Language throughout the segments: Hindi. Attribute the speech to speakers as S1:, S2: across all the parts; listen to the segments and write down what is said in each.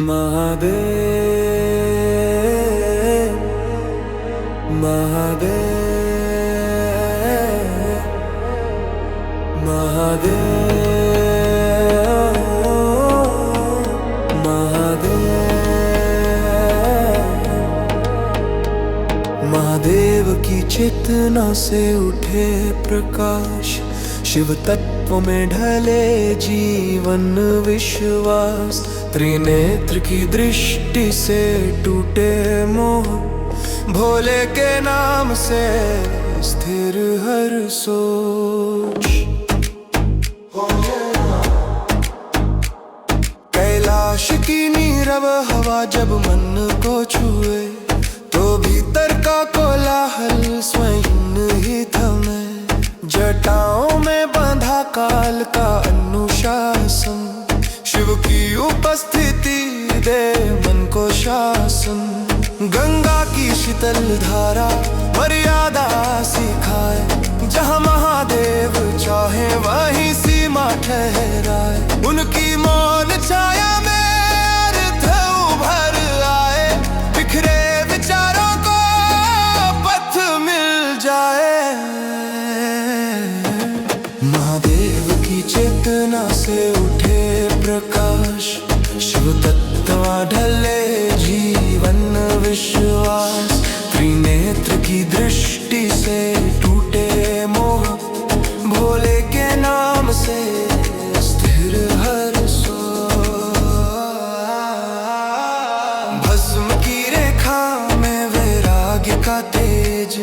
S1: महादेव महादेव महादेव महादेव महादेव की चेतना से उठे प्रकाश, शिव तत्व में ढले जीवन विश्वास। त्रिनेत्र की दृष्टि से टूटे मोह, भोले के नाम से स्थिर हर सोच। कैलाश की नीरव हवा जब मन को छुए, तो भीतर का कोलाहल स्वयं ही थमे। जटाओं में बंधा काल का अनुशासन, शिव की उपस्थिति दे मन को शासन। गंगा की शीतल धारा मर्यादा सिखाए, जहाँ महादेव चाहे वहीं सीमा ठहराए। उनकी मौन छाया में अर्थ उभर आए, बिखरे विचारों को पथ मिल जाए। महादेव की चेतना से उठे प्रकाश, शिव तत्व ढले जीवन विश्वास। त्रिनेत्र की दृष्टि से टूटे मोह, भोले के नाम से स्थिर हर सोच। भस्म की रेखा में वैराग्य का तेज,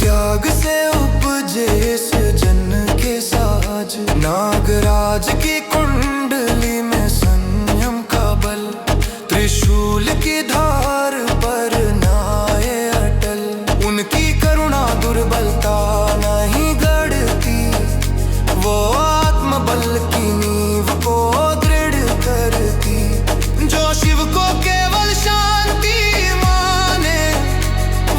S1: त्याग से उपजे सृजन के साज। नागराज की कुंडली में संयम का बल, त्रिशूल की धार पर नाये अटल। उनकी करुणा दुर्बलता नहीं गढ़ती, वो आत्मबल की नींव को दृढ़ करती। जो शिव को केवल शांति माने,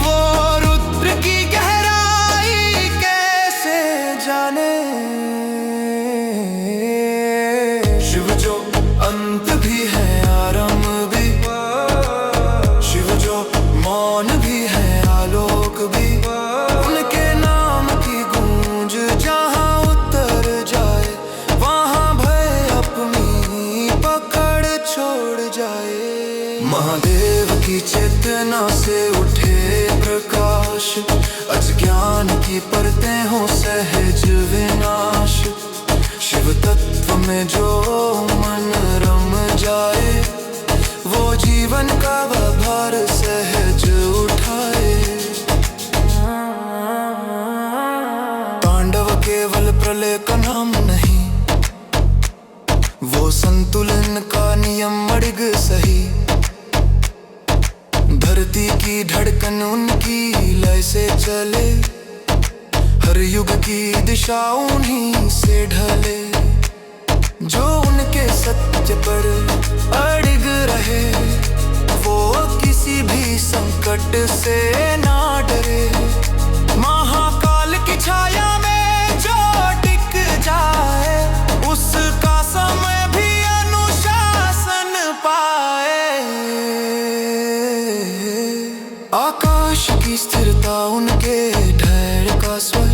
S1: वो रुद्र की गहराई कैसे जाने। शिव जो अंत भी है आरंभ भी, शिव जो मौन भी है आलोक भी। उनके नाम की गूंज जहाँ उतर जाए, वहाँ भय अपनी पकड़ छोड़ जाए। महादेव की चेतना से उठे प्रकाश, अज्ञान की परतें हो सहज विनाश। शिव तत्व में जो मन रम जाए, वो जीवन का भार सहज उठाए। तांडव केवल प्रलय का नाम नहीं, वो संतुलन का नियम मर्ग सही। धरती की धड़कन उनकी लय से चले, हर युग की दिशा उन्हीं से ढले। जो उनके सत्य पर अड़िग रहे, वो किसी भी संकट से ना डरे। महाकाल की छाया में जो टिक जाए, उसका समय भी अनुशासन पाए। आकाश की स्थिरता उनके ढैर का स्वर,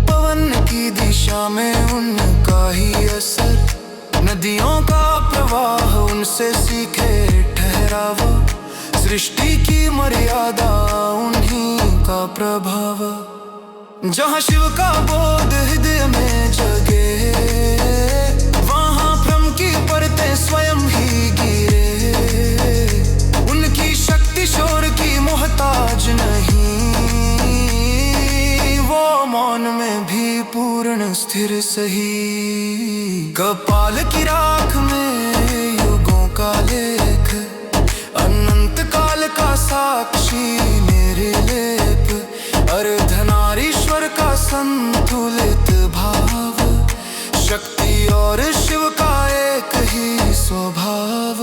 S1: पवन की दिशा में उनका ही असर। नदियों का प्रवाह उनसे सीखे ठहराव, सृष्टि की मर्यादा उन्हीं का प्रभाव। जहाँ शिव का बोध हृदय में जगे, वहाँ भ्रम की परतें स्वयं ही गिरे। उनकी शक्ति शोर की मोहताज नहीं, वो मौन में भी पूर्ण स्थिर सही। कपाल की राख में युगों का लेख, अनंत काल का साक्षी मेरे लेप। अर्धनारीश्वर का संतुलित भाव, शक्ति और शिव का एक ही स्वभाव।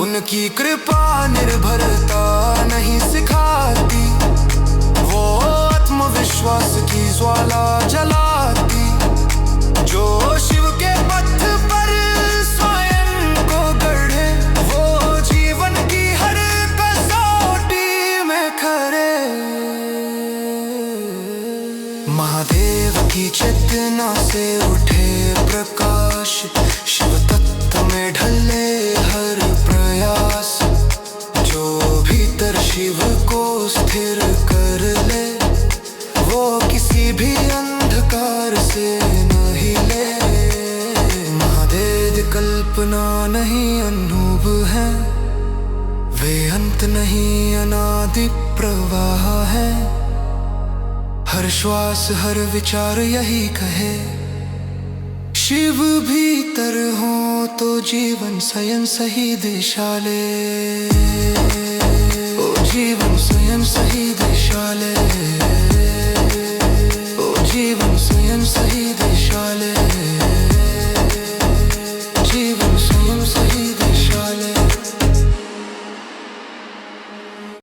S1: उनकी कृपा निर्भरता नहीं सिखाती, वो आत्मविश्वास की ज्वाला जलाती। जो शिव के पथ पर स्वयं को गढ़े, चेतना से उठे प्रकाश, शिव तत्व में ढले हर प्रयास। जो भीतर शिव को स्थिर कर ले, वो किसी भी अंधकार से नहीं ले। महादेव कल्पना नहीं अनुभव है, वे अंत नहीं अनादि प्रवाह है। हर श्वास हर विचार यही कहे, शिव भीतर हो तो जीवन स्वयं सही दिशा ले। ओ जीवन स्वयं सही दिशा ले, ओ जीवन स्वयं सही दिशा ले।